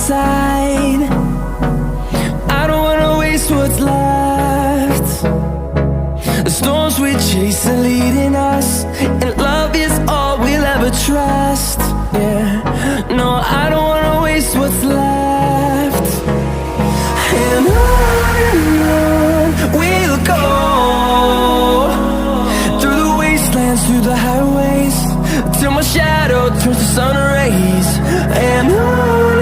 side. I don't wanna waste what's left. The storms we chase are leading us, and love is all we'll ever trust. Yeah, no, I don't wanna waste what's left. And on we'll go, through the wastelands, through the highways, till my shadow turns to sun rays. And on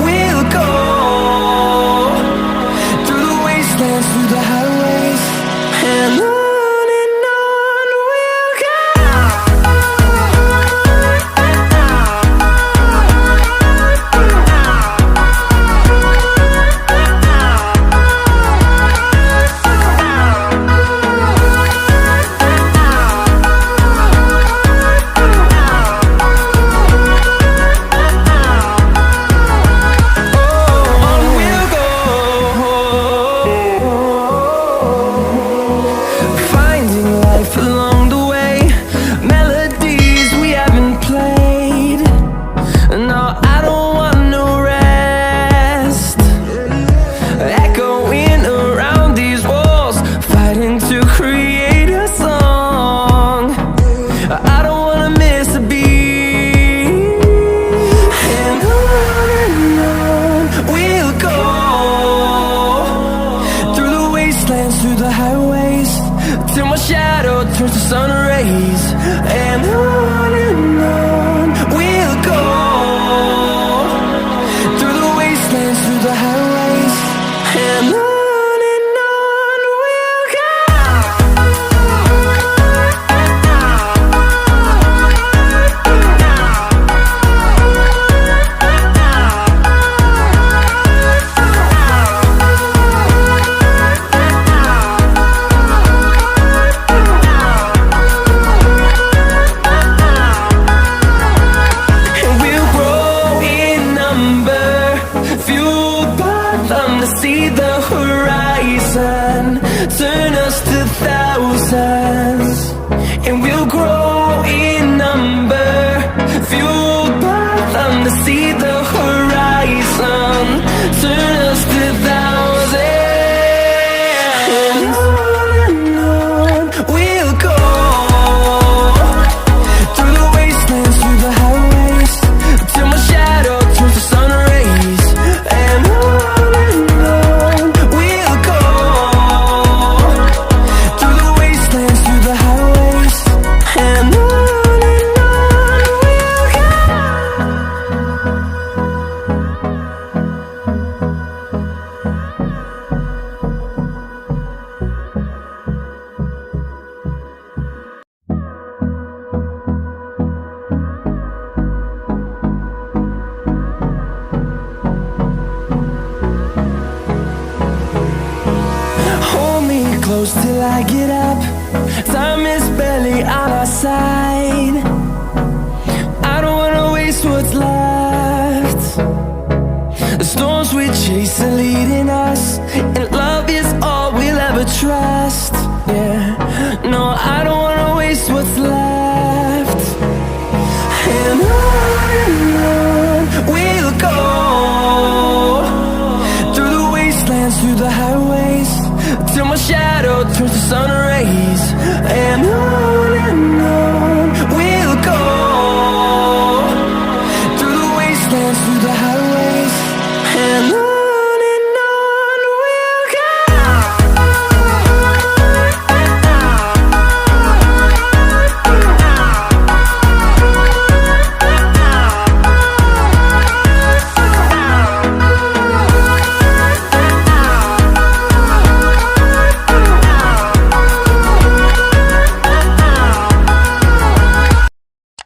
we'll go, through the wastelands, through the highways, and on we'll go. Through the highways, till my shadow turns to sun rays. And on we'll go, through the wastelands, through the highways, and on we'll go. See the horizon, turn us to thousands, and we'll grow in number, fueled by them to see the horizon, turn us to thousands. And on we'll go, through the wastelands, through the highways, till my shadow turns to sun rays. And close till I get up, time is barely on our side. I don't wanna waste what's left. The storms we chase are leading us, and love is all we'll ever trust. Yeah, no, I don't wanna waste what's left. And on we'll go, through the wastelands, through the highways, till my shadow turns to sun rays.